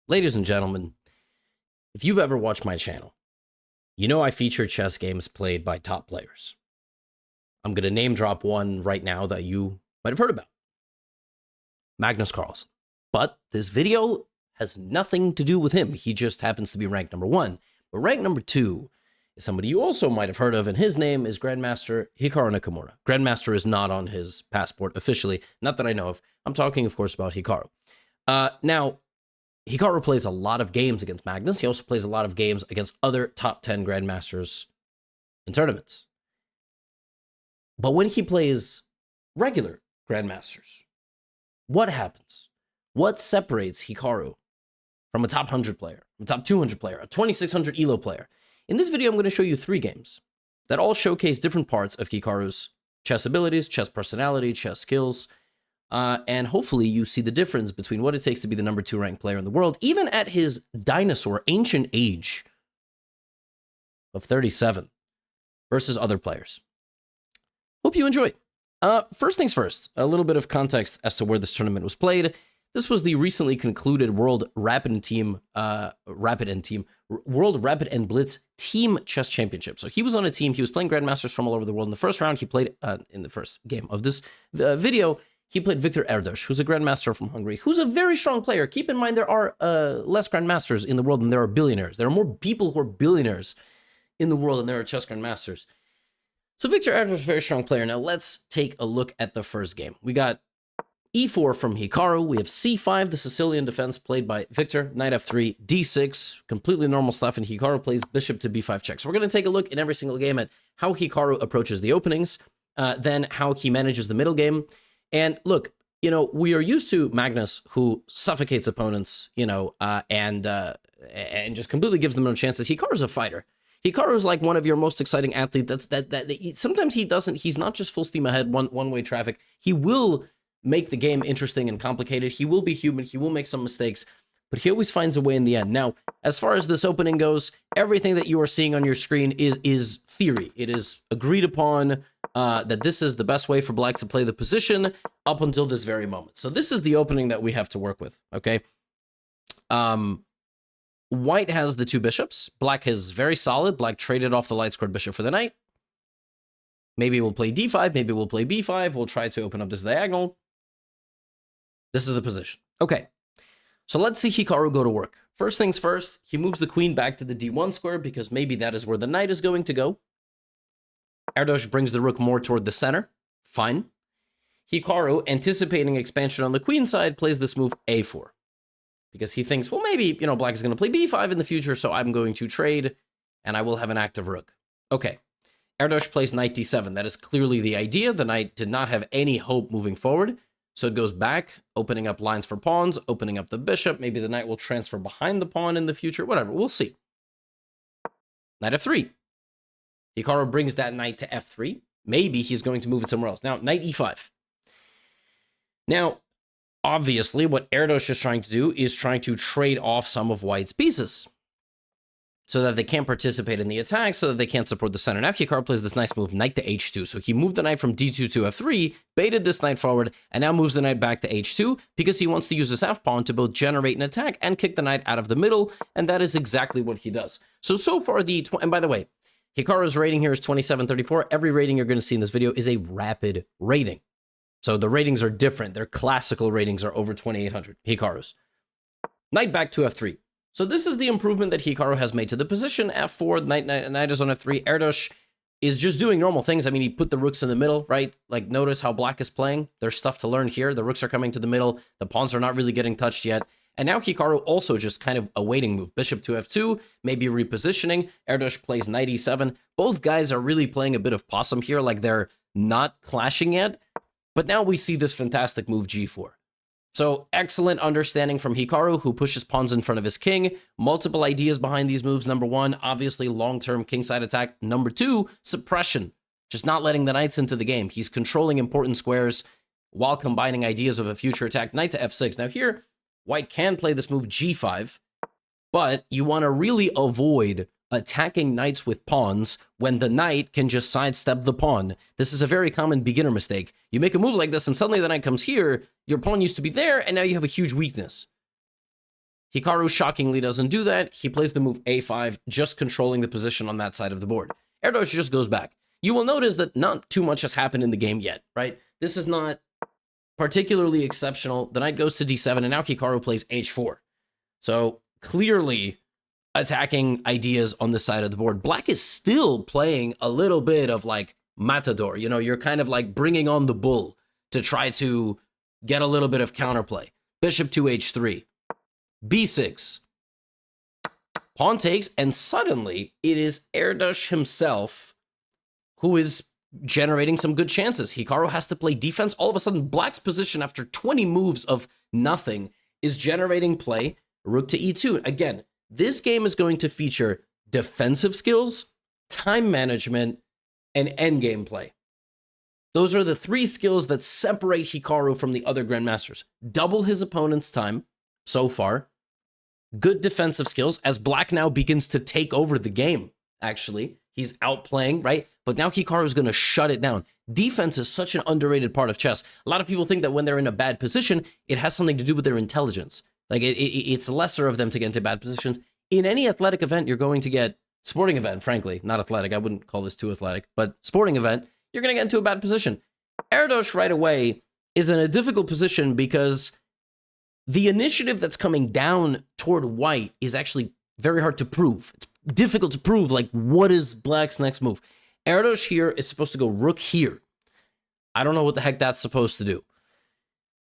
Ladies and gentlemen, if you've ever watched my channel, you know I feature chess games played by top players. I'm going to name drop one right now that you might have heard about. Magnus Carlsen. But this video has nothing to do with him. He just happens to be ranked number one. But ranked number two is somebody you also might have heard of, and his name is Grandmaster Hikaru Nakamura. Grandmaster is not on his passport officially, not that I know of. I'm talking, of course, about Hikaru. Now, Hikaru plays a lot of games against Magnus. He also plays a lot of games against other top 10 Grandmasters in tournaments. But when he plays regular Grandmasters, what happens? What separates Hikaru from a top 100 player, a top 200 player, a 2600 ELO player? In this video, I'm going to show you 3 games that all showcase different parts of Hikaru's chess abilities, chess personality, chess skills, and hopefully you see the difference between what it takes to be the number 2 ranked player in the world, even at his dinosaur ancient age of 37, versus other players. Hope you enjoy. First things first, a little bit of context as to where this tournament was played. This was the recently concluded World Rapid and Blitz Team Chess Championship. So he was on a team. He was playing Grandmasters from all over the world. In the first round, he played, in the first game of this video, he played Viktor Erdos, who's a Grandmaster from Hungary, who's a very strong player. Keep in mind, there are less Grandmasters in the world than there are billionaires. There are more people who are billionaires in the world than there are chess Grandmasters. So Viktor Erdos is a very strong player. Now let's take a look at the first game. We got e4 from Hikaru. We have c5, the Sicilian defense played by Viktor. Knight f3, d6, completely normal stuff. And Hikaru plays bishop to b5 check. So we're going to take a look in every single game at how Hikaru approaches the openings, then how he manages the middle game. And look, you know, we are used to Magnus, who suffocates opponents, you know, and just completely gives them no chances. Hikaru's a fighter. Hikaru is like one of your most exciting athletes. Sometimes he's not just full steam ahead, one-way traffic. He will make the game interesting and complicated. He will be human. He will make some mistakes, but he always finds a way in the end. Now, as far as this opening goes, everything that you are seeing on your screen is theory. It is agreed upon that this is the best way for Black to play the position up until this very moment. So this is the opening that we have to work with, okay? White has the 2 bishops. Black is very solid. Black traded off the light squared bishop for the knight. Maybe we'll play d5. Maybe we'll play b5. We'll try to open up this diagonal. This is the position. Okay, so let's see Hikaru go to work. First things first, he moves the queen back to the d1 square because maybe that is where the knight is going to go. Erdos brings the rook more toward the center. Fine. Hikaru, anticipating expansion on the queen side, plays this move a4. Because he thinks, well, maybe, you know, Black is going to play b5 in the future, so I'm going to trade, and I will have an active rook. Okay. Erdos plays knight d7. That is clearly the idea. The knight did not have any hope moving forward, so it goes back, opening up lines for pawns, opening up the bishop. Maybe the knight will transfer behind the pawn in the future. Whatever, we'll see. Knight f3. Hikaru brings that knight to f3. Maybe he's going to move it somewhere else. Now, knight e5. Now, obviously, what Erdos is trying to do is trying to trade off some of White's pieces so that they can't participate in the attack, so that they can't support the center. Now Hikaru plays this nice move, knight to h2. So he moved the knight from d2 to f3, baited this knight forward, and now moves the knight back to h2 because he wants to use his f-pawn to both generate an attack and kick the knight out of the middle, and that is exactly what he does. So far, and by the way, Hikaru's rating here is 2734. Every rating you're going to see in this video is a rapid rating. So the ratings are different. Their classical ratings are over 2800, Hikaru's. Knight back to f3. So this is the improvement that Hikaru has made to the position. f4, knight is on f3. Erdos is just doing normal things. I mean, he put the rooks in the middle, right? Like, notice how Black is playing. There's stuff to learn here. The rooks are coming to the middle. The pawns are not really getting touched yet. And now Hikaru also just kind of a waiting move. Bishop to f2, maybe repositioning. Erdos plays knight e7. Both guys are really playing a bit of possum here, like they're not clashing yet. But now we see this fantastic move, g4. So excellent understanding from Hikaru, who pushes pawns in front of his king. Multiple ideas behind these moves. Number 1, obviously long-term kingside attack. Number 2, suppression. Just not letting the knights into the game. He's controlling important squares while combining ideas of a future attack. Knight to f6. Now here, White can play this move g5, but you want to really avoid attacking knights with pawns when the knight can just sidestep the pawn. This is a very common beginner mistake. You make a move like this and suddenly the knight comes here, your pawn used to be there, and now you have a huge weakness. Hikaru shockingly doesn't do that. He plays the move a5, just controlling the position on that side of the board. Erdos just goes back. You will notice that not too much has happened in the game yet, right? This is not particularly exceptional. The knight goes to d7, and now Hikaru plays h4. So clearly attacking ideas on this side of the board. Black is still playing a little bit of like Matador. You know, you're kind of like bringing on the bull to try to get a little bit of counterplay. Bishop to h3. b6. Pawn takes, and suddenly it is Erdos himself who is generating some good chances. Hikaru has to play defense. All of a sudden, Black's position after 20 moves of nothing is generating play. Rook to e2. Again, this game is going to feature defensive skills, time management, and endgame play. Those are the three skills that separate Hikaru from the other grandmasters. Double his opponent's time so far. Good defensive skills as Black now begins to take over the game, actually. He's outplaying, right? But now Hikaru is going to shut it down. Defense is such an underrated part of chess. A lot of people think that when they're in a bad position, it has something to do with their intelligence. Like, it's lesser of them to get into bad positions. In any athletic event, you're going to get, sporting event, frankly, not athletic. I wouldn't call this too athletic, but sporting event, you're going to get into a bad position. Erdos right away is in a difficult position because the initiative that's coming down toward white is actually very hard to prove. It's difficult to prove, like, what is Black's next move? Erdos here is supposed to go rook here. I don't know what the heck that's supposed to do.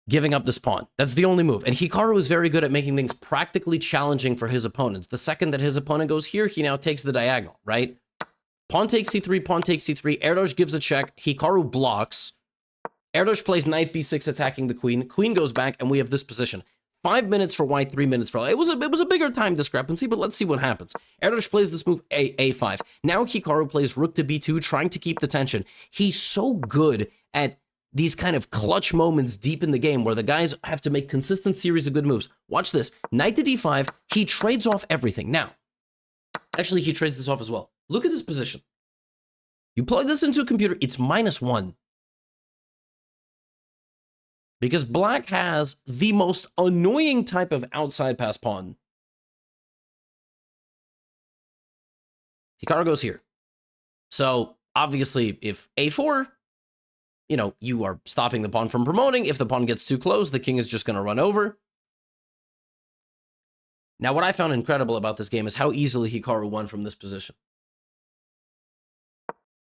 Giving up this pawn. That's the only move. And Hikaru is very good at making things practically challenging for his opponents. The second that his opponent goes here, he now takes the diagonal, right? Pawn takes c3, pawn takes c3. Erdos gives a check. Hikaru blocks. Erdos plays knight b6, attacking the queen. Queen goes back, and we have this position. 5 minutes for white, 3 minutes for white. It was a bigger time discrepancy, but let's see what happens. Erdos plays this move a5. Now Hikaru plays rook to b2, trying to keep the tension. He's so good at these kind of clutch moments deep in the game where the guys have to make consistent series of good moves. Watch this. Knight to d5. He trades off everything. Now, actually, he trades this off as well. Look at this position. You plug this into a computer, it's -1. Because Black has the most annoying type of outside pass pawn. Hikaru goes here. So, obviously, if a4, you know, you are stopping the pawn from promoting. If the pawn gets too close, the king is just going to run over. Now, what I found incredible about this game is how easily Hikaru won from this position.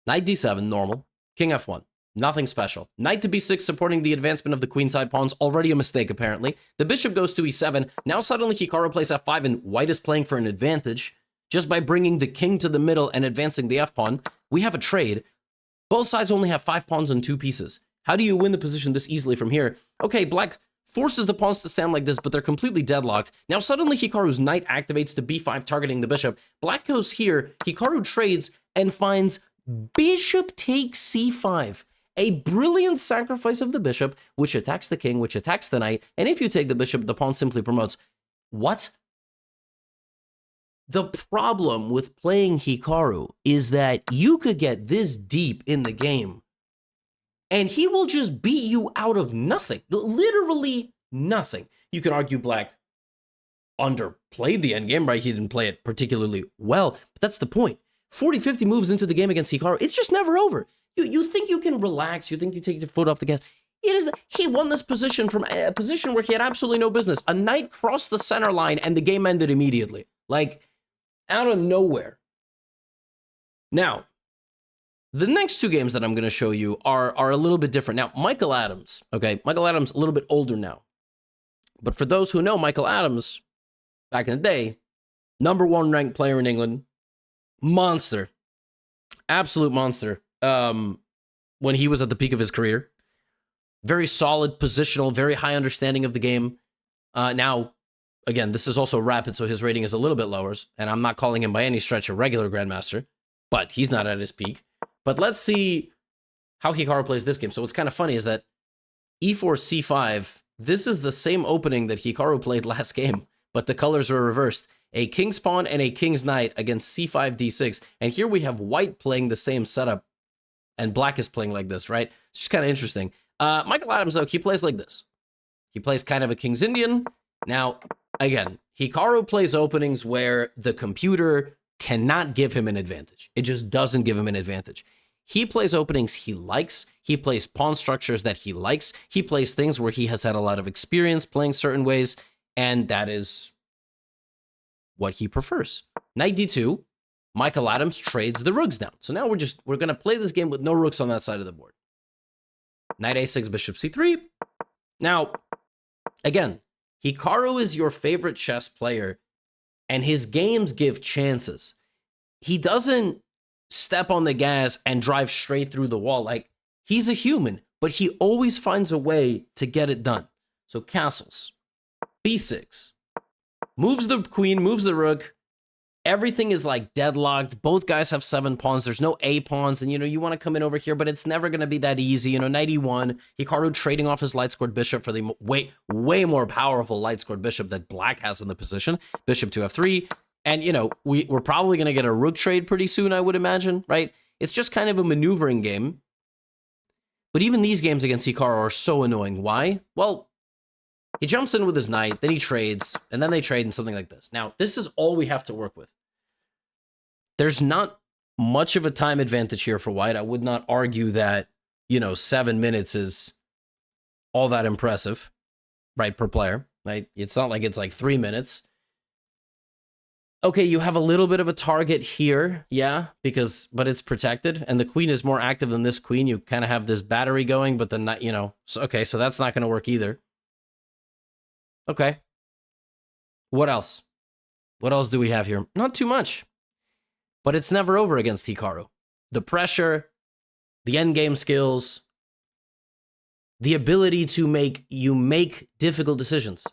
Knight d7, normal. King f1. Nothing special. Knight to b6, supporting the advancement of the queenside pawns. Already a mistake, apparently. The bishop goes to e7. Now suddenly Hikaru plays f5, and white is playing for an advantage. Just by bringing the king to the middle and advancing the f-pawn, we have a trade. Both sides only have 5 pawns and 2 pieces. How do you win the position this easily from here? Okay, Black forces the pawns to stand like this, but they're completely deadlocked. Now suddenly Hikaru's knight activates to b5, targeting the bishop. Black goes here. Hikaru trades and finds bishop takes c5. A brilliant sacrifice of the bishop, which attacks the king, which attacks the knight, and if you take the bishop, the pawn simply promotes. What? The problem with playing Hikaru is that you could get this deep in the game, and he will just beat you out of nothing. Literally nothing. You can argue Black underplayed the endgame, right? He didn't play it particularly well, but that's the point. 40, 50 moves into the game against Hikaru, it's just never over. You think you can relax, you think you take your foot off the gas. It is, he won this position from a position where he had absolutely no business. A knight crossed the center line and the game ended immediately. Like, out of nowhere. Now, the next 2 games that I'm going to show you are a little bit different. Now, Michael Adams, okay? Michael Adams, a little bit older now. But for those who know Michael Adams, back in the day, #1 ranked player in England, monster, absolute monster. When he was at the peak of his career. Very solid, positional, very high understanding of the game. Now, again, this is also rapid, so his rating is a little bit lower, and I'm not calling him by any stretch a regular grandmaster, but he's not at his peak. But let's see how Hikaru plays this game. So what's kind of funny is that e4, c5, this is the same opening that Hikaru played last game, but the colors are reversed. A king's pawn and a king's knight against c5, d6, and here we have white playing the same setup, and Black is playing like this, right? It's just kind of interesting. Michael Adams, though, he plays like this. He plays kind of a King's Indian. Now, again, Hikaru plays openings where the computer cannot give him an advantage. It just doesn't give him an advantage. He plays openings he likes. He plays pawn structures that he likes. He plays things where he has had a lot of experience playing certain ways, and that is what he prefers. Knight d2, Michael Adams trades the rooks down. So now we're going to play this game with no rooks on that side of the board. Knight a6, bishop c3. Now, again, Hikaru is your favorite chess player, and his games give chances. He doesn't step on the gas and drive straight through the wall. Like, he's a human, but he always finds a way to get it done. So castles, b6, moves the queen, moves the rook. Everything is like deadlocked. Both guys have 7 pawns. There's no A pawns, and you want to come in over here, but it's never going to be that easy. Knight e1, Hikaru trading off his light-scored bishop for the way more powerful light-scored bishop that black has in the position. Bishop to f3. And, we're probably going to get a rook trade pretty soon, I would imagine, right? It's just kind of a maneuvering game. But even these games against Hikaru are so annoying. Why? Well, he jumps in with his knight, then he trades, and then they trade in something like this. Now, this is all we have to work with. There's not much of a time advantage here for white. I would not argue that, 7 minutes is all that impressive, right, per player, right? It's not like it's like 3 minutes. Okay, you have a little bit of a target here, yeah, but it's protected, and the queen is more active than this queen. You kind of have this battery going, but then, so that's not going to work either. Okay. What else? What else do we have here? Not too much. But it's never over against Hikaru. The pressure, the endgame skills, the ability to make difficult decisions.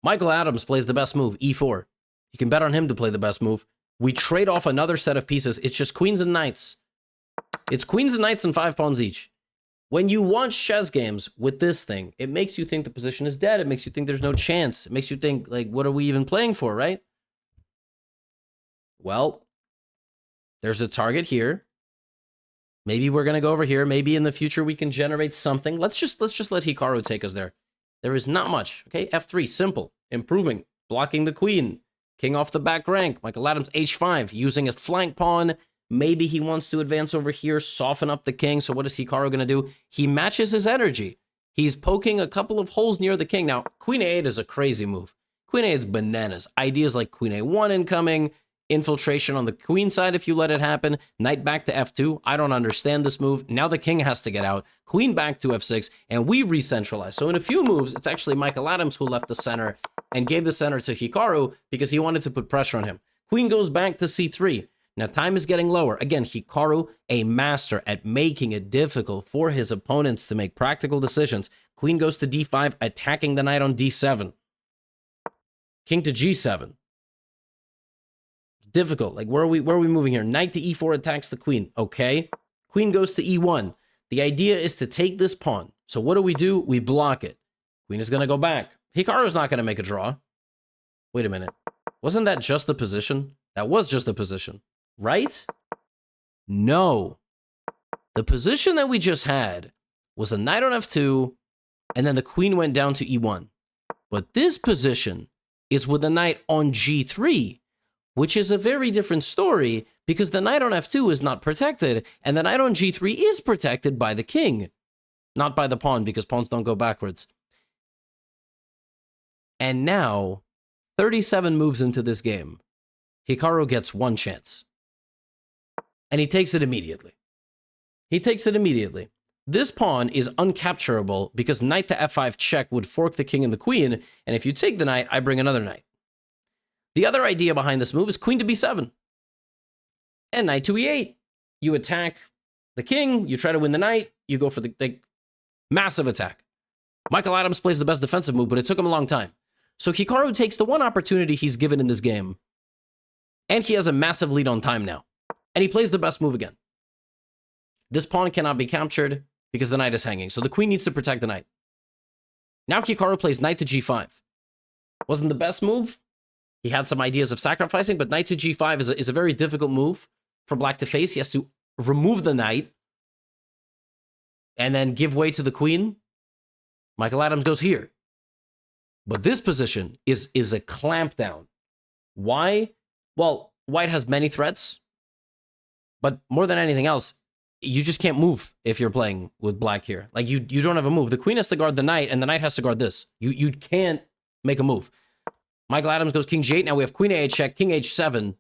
Michael Adams plays the best move, e4. You can bet on him to play the best move. We trade off another set of pieces. It's just queens and knights. It's queens and knights and 5 pawns each. When you watch chess games with this thing, it makes you think the position is dead. It makes you think there's no chance. It makes you think, like, what are we even playing for, right? Well, there's a target here. Maybe we're going to go over here. Maybe in the future we can generate something. Let's just let Hikaru take us there. There is not much. Okay, f3, simple. Improving. Blocking the queen. King off the back rank. Michael Adams, h5, using a flank pawn. Maybe he wants to advance over here, soften up the king. So what is Hikaru going to do? He matches his energy. He's poking a couple of holes near the king. Now, queen a8 is a crazy move. Queen a8 is bananas. Ideas like queen a1 incoming, infiltration on the queen side if you let it happen, knight back to f2. I don't understand this move. Now the king has to get out. Queen back to f6, and we re-centralize. So in a few moves, it's actually Michael Adams who left the center and gave the center to Hikaru because he wanted to put pressure on him. Queen goes back to c3. Now, time is getting lower. Again, Hikaru, a master at making it difficult for his opponents to make practical decisions. Queen goes to d5, attacking the knight on d7. King to g7. Difficult. Like, where are we moving here? Knight to e4 attacks the queen. Okay. Queen goes to e1. The idea is to take this pawn. So what do? We block it. Queen is going to go back. Hikaru's not going to make a draw. Wait a minute. Wasn't that just the position? That was just the position. Right? No. The position that we just had was a knight on f2, and then the queen went down to e1. But this position is with the knight on g3, which is a very different story because the knight on f2 is not protected, and the knight on g3 is protected by the king, not by the pawn because pawns don't go backwards. And now, 37 moves into this game, Hikaru gets one chance. And he takes it immediately. This pawn is uncapturable because knight to f5 check would fork the king and the queen, and if you take the knight, I bring another knight. The other idea behind this move is queen to b7. And knight to e8. You attack the king, you try to win the knight, you go for the massive attack. Michael Adams plays the best defensive move, but it took him a long time. So Hikaru takes the one opportunity he's given in this game, and he has a massive lead on time now. And he plays the best move again. This pawn cannot be captured because the knight is hanging. So the queen needs to protect the knight. Now Hikaru plays knight to g5. Wasn't the best move. He had some ideas of sacrificing, but knight to g5 is a very difficult move for black to face. He has to remove the knight and then give way to the queen. Michael Adams goes here. But this position is a clampdown. Why? Well, white has many threats, but more than anything else, you just can't move if you're playing with black here. Like, you don't have a move. The queen has to guard the knight, and the knight has to guard this. You can't make a move. Michael Adams goes king g8. Now we have queen a8 check, king h7,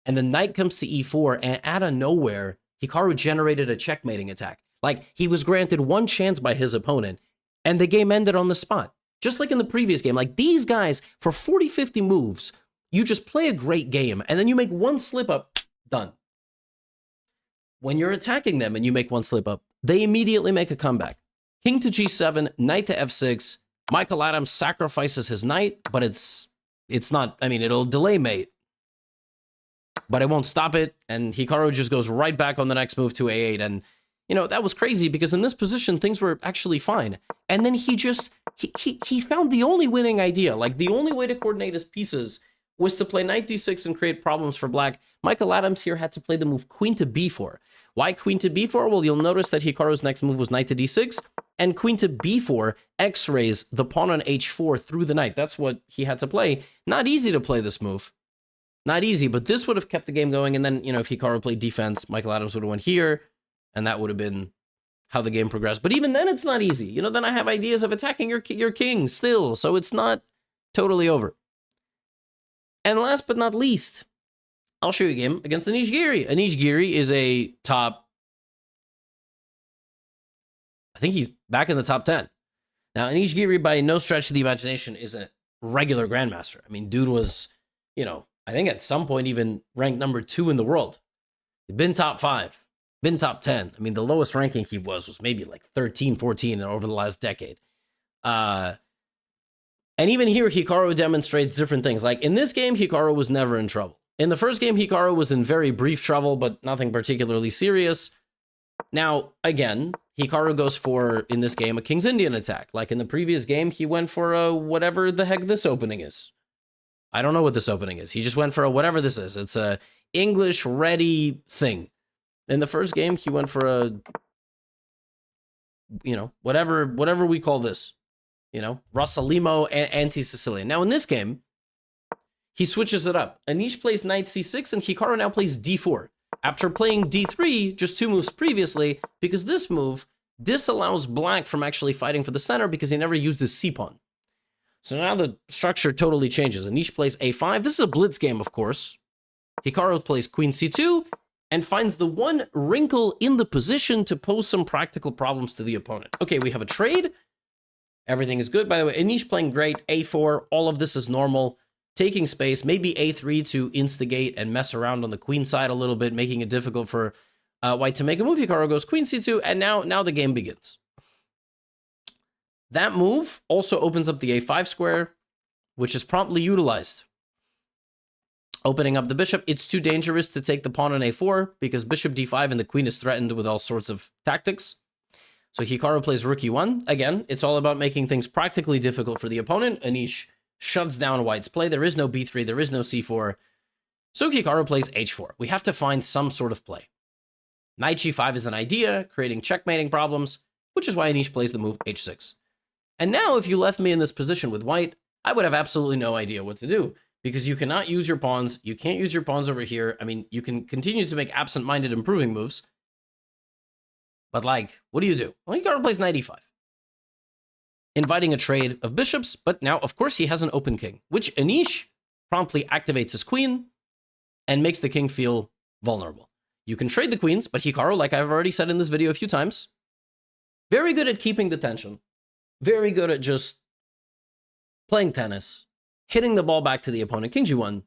and the knight comes to e4, and out of nowhere, Hikaru generated a checkmating attack. Like, he was granted one chance by his opponent, and the game ended on the spot. Just like in the previous game. Like, these guys, for 40, 50 moves, you just play a great game, and then you make one slip up, done. When you're attacking them and you make one slip up, they immediately make a comeback. King to g7, knight to f6. Michael Adams sacrifices his knight, but it's not, I mean, it'll delay mate, but it won't stop it, and Hikaru just goes right back on the next move to a8, and, you know, that was crazy, because in this position, things were actually fine. And then he just, he found the only winning idea. Like, the only way to coordinate his pieces was to play knight d6 and create problems for black. Michael Adams here had to play the move queen to b4. Why queen to b4? Well, you'll notice that Hikaru's next move was knight to d6, and queen to b4 x-rays the pawn on h4 through the knight. That's what he had to play. Not easy to play this move. Not easy, but this would have kept the game going, and then, you know, if Hikaru played defense, Michael Adams would have went here, and that would have been how the game progressed. But even then, it's not easy. You know, then I have ideas of attacking your king still, so it's not totally over. And last but not least, I'll show you a game against Anish Giri. Anish Giri is a top, I think he's back in the top 10. Now, Anish Giri, by no stretch of the imagination, is a regular grandmaster. I mean, dude was, you know, I think at some point even ranked number 2 in the world. He'd been top 5, been top 10. I mean, the lowest ranking he was maybe like 13, 14 over the last decade. And even here, Hikaru demonstrates different things. Like, in this game, Hikaru was never in trouble. In the first game, Hikaru was in very brief trouble, but nothing particularly serious. Now, again, Hikaru goes for, in this game, a King's Indian attack. Like in the previous game, he went for a whatever the heck this opening is. I don't know what this opening is. He just went for a whatever this is. It's a English-ready thing. In the first game, he went for a, you know, whatever we call this. You know, Rosalimo anti-Sicilian. Now, in this game, he switches it up. Anish plays knight c6, and Hikaru now plays d4. After playing d3 just 2 moves previously, because this move disallows black from actually fighting for the center because he never used his c-pawn. So now the structure totally changes. Anish plays a5. This is a blitz game, of course. Hikaru plays queen c2 and finds the one wrinkle in the position to pose some practical problems to the opponent. Okay, we have a trade. Everything is good. By the way, Anish playing great. a4, all of this is normal. Taking space, maybe a3 to instigate and mess around on the queen side a little bit, making it difficult for white to make a move. Hikaru goes queen c2, and now the game begins. That move also opens up the a5 square, which is promptly utilized. Opening up the bishop, it's too dangerous to take the pawn on a4 because bishop d5 and the queen is threatened with all sorts of tactics. So Hikaru plays rook e1. Again, it's all about making things practically difficult for the opponent. Anish shuts down white's play. There is no b3, there is no c4. So Hikaru plays h4. We have to find some sort of play. Knight g5 is an idea, creating checkmating problems, which is why Anish plays the move h6. And now, if you left me in this position with white, I would have absolutely no idea what to do, because you cannot use your pawns. You can't use your pawns over here. I mean, you can continue to make absent-minded improving moves, but like, what do you do? Well, Hikaru plays knight e5, inviting a trade of bishops, but now, of course, he has an open king, which Anish promptly activates his queen and makes the king feel vulnerable. You can trade the queens, but Hikaru, like I've already said in this video a few times, very good at keeping the tension, very good at just playing tennis, hitting the ball back to the opponent, king g1.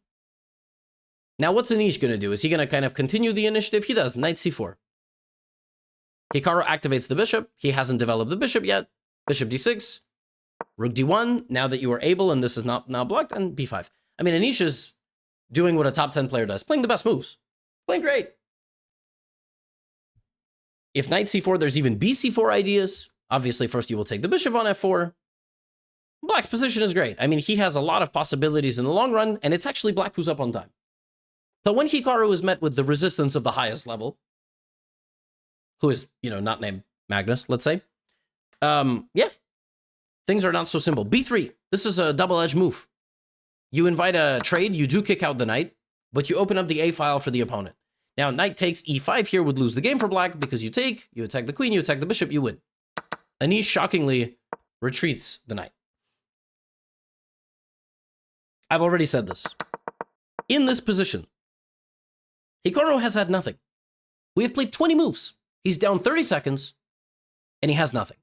Now, what's Anish going to do? Is he going to kind of continue the initiative? He does, knight c4. Hikaru activates the bishop. He hasn't developed the bishop yet. Bishop d6, rook d1, now that you are able, and this is not now blocked, and b5. I mean, Anish is doing what a top 10 player does, playing the best moves. Playing great. If knight c4, there's even bc4 ideas. Obviously, first you will take the bishop on f4. Black's position is great. I mean, he has a lot of possibilities in the long run, and it's actually black who's up on time. But when Hikaru is met with the resistance of the highest level, who is, you know, not named Magnus, let's say, yeah, things are not so simple. b3. This is a double-edged move. You invite a trade, you do kick out the knight, but you open up the A file for the opponent. Now, knight takes e5 here would lose the game for black because you take, you attack the queen, you attack the bishop, you win. Anish shockingly retreats the knight. I've already said this. In this position, Hikaru has had nothing. We have played 20 moves. He's down 30 seconds, and he has nothing.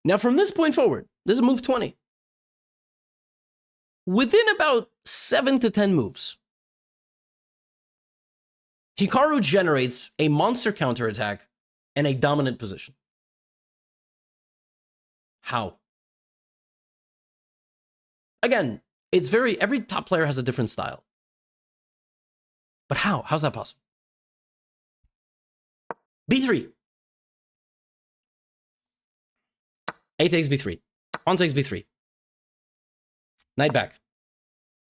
Now, from this point forward, this is move 20. Within about 7 to 10 moves, Hikaru generates a monster counterattack and a dominant position. How? Again, it's every top player has a different style. But how? How's that possible? B3. A takes B3. Pawn takes B3. Knight back.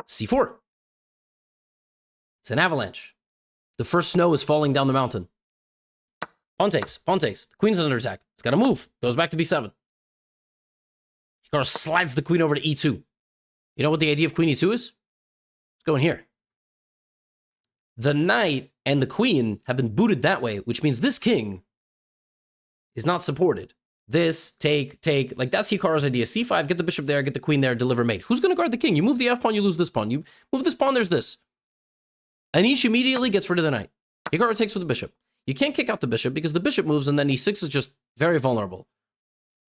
C4. It's an avalanche. The first snow is falling down the mountain. Pawn takes. Pawn takes. The queen's under attack. It's got to move. Goes back to B7. Hikaru slides the queen over to E2. You know what the idea of queen E2 is? Let's go in here. The knight and the queen have been booted that way, which means this king is not supported. This, take, like that's Hikaru's idea. C5, get the bishop there, get the queen there, deliver mate. Who's going to guard the king? You move the F pawn, you lose this pawn. You move this pawn, there's this. Anish immediately gets rid of the knight. Hikaru takes with the bishop. You can't kick out the bishop because the bishop moves and then E6 is just very vulnerable.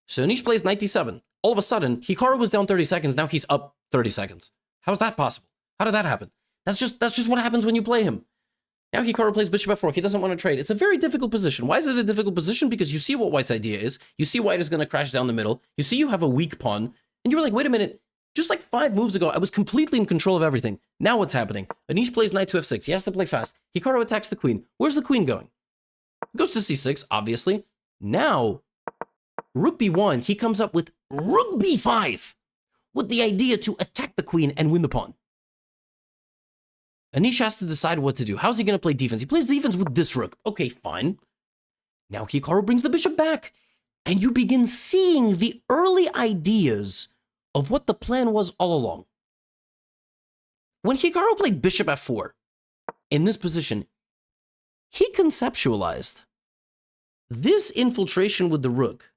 So Anish plays knight D7. All of a sudden, Hikaru was down 30 seconds, now he's up 30 seconds. How's that possible? How did that happen? That's just what happens when you play him. Now Hikaru plays bishop f4. He doesn't want to trade. It's a very difficult position. Why is it a difficult position? Because you see what white's idea is. You see white is going to crash down the middle. You see you have a weak pawn. And you're like, wait a minute. Just like 5 moves ago, I was completely in control of everything. Now what's happening? Anish plays knight to f6. He has to play fast. Hikaru attacks the queen. Where's the queen going? Goes to c6, obviously. Now, rook b1, he comes up with rook b5 with the idea to attack the queen and win the pawn. Anish has to decide what to do. How's he going to play defense? He plays defense with this rook. Okay, fine. Now Hikaru brings the bishop back. And you begin seeing the early ideas of what the plan was all along. When Hikaru played bishop f4, in this position, he conceptualized this infiltration with the rook.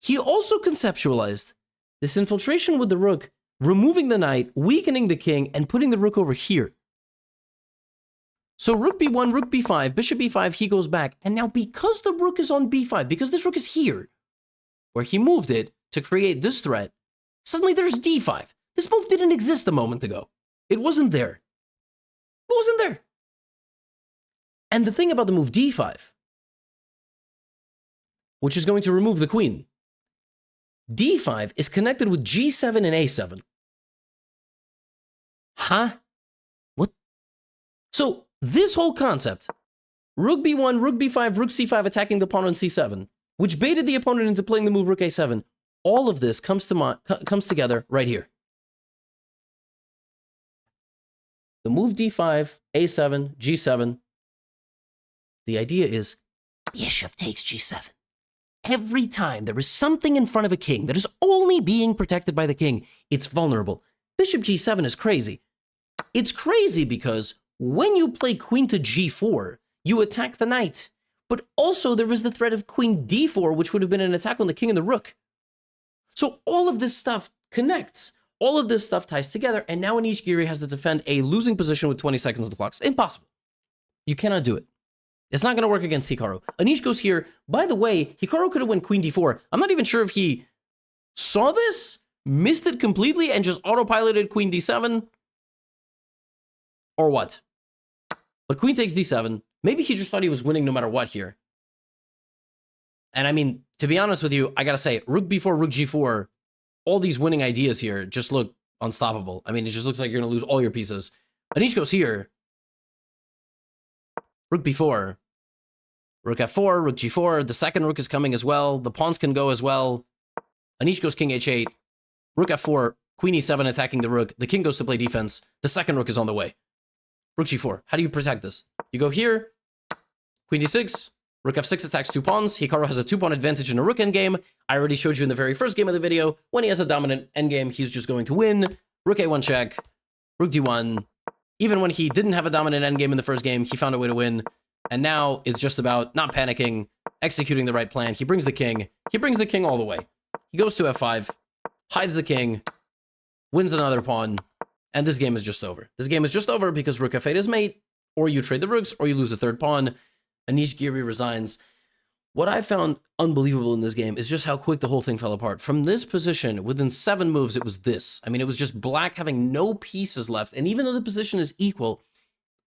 He also conceptualized this infiltration with the rook, removing the knight, weakening the king, and putting the rook over here. So rook b1, rook b5, bishop e5, he goes back. And now because the rook is on b5, because this rook is here, where he moved it to create this threat, suddenly there's d5. This move didn't exist a moment ago. It wasn't there. It wasn't there. And the thing about the move d5, which is going to remove the queen, d5 is connected with g7 and a7. Huh? What? So this whole concept, rook b1, rook b5, rook c5 attacking the pawn on c7, which baited the opponent into playing the move rook a7, all of this comes together right here. The move d5, a7, g7. The idea is bishop takes g7. Every time there is something in front of a king that is only being protected by the king, it's vulnerable. Bishop g7 is crazy. It's crazy because when you play queen to g4, you attack the knight. But also there is the threat of queen d4, which would have been an attack on the king and the rook. So all of this stuff connects. All of this stuff ties together, and now Anish Giri has to defend a losing position with 20 seconds on the clock. It's impossible. You cannot do it. It's not going to work against Hikaru. Anish goes here. By the way, Hikaru could have won queen d4. I'm not even sure if he saw this, missed it completely, and just autopiloted queen d7, or what. But queen takes d7. Maybe he just thought he was winning no matter what here. And I mean, to be honest with you, I gotta say, rook b4, rook g4, all these winning ideas here just look unstoppable. I mean, it just looks like you're gonna lose all your pieces. Anish goes here. Rook b4, rook f4, rook g4. The second rook is coming as well. The pawns can go as well. Anish goes king h8. Rook f4, queen e7 attacking the rook. The king goes to play defense. The second rook is on the way. Rook g4. How do you protect this? You go here. Queen d6. Rook f6 attacks 2 pawns. Hikaru has a 2-pawn advantage in a rook endgame. I already showed you in the very first game of the video, when he has a dominant endgame, he's just going to win. Rook a1 check, rook d1. Even when he didn't have a dominant endgame in the first game, he found a way to win. And now it's just about not panicking, executing the right plan. He brings the king. He brings the king all the way. He goes to f5, hides the king, wins another pawn, and this game is just over. This game is just over because rook f8 is mate, or you trade the rooks, or you lose a third pawn. Anish Giri resigns. What I found unbelievable in this game is just how quick the whole thing fell apart. From this position, within 7 moves, it was this. I mean, it was just black having no pieces left. And even though the position is equal,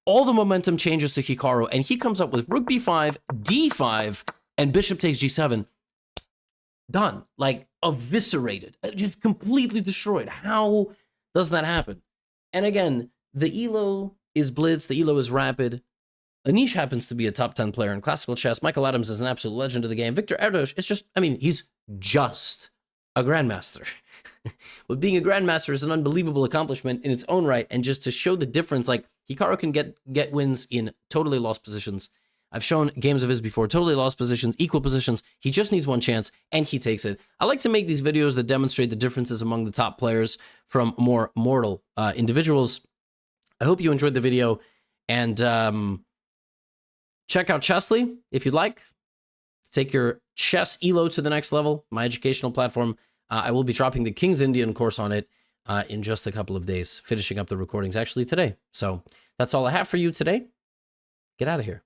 all the momentum changes to Hikaru, and he comes up with rook b5, d5, and bishop takes g7. Done. Like, eviscerated. Just completely destroyed. How does that happen? And again, the elo is blitz, the elo is rapid. Anish happens to be a top 10 player in classical chess. Michael Adams is an absolute legend of the game. Victor Erdos is just, I mean, he's just a grandmaster. But being a grandmaster is an unbelievable accomplishment in its own right. And just to show the difference, like, Hikaru can get wins in totally lost positions. I've shown games of his before, totally lost positions, equal positions. He just needs one chance, and he takes it. I like to make these videos that demonstrate the differences among the top players from more mortal individuals. I hope you enjoyed the video, and check out Chessly if you'd like. Take your chess elo to the next level, my educational platform. I will be dropping the King's Indian course on it in just a couple of days, finishing up the recordings actually today. So that's all I have for you today. Get out of here.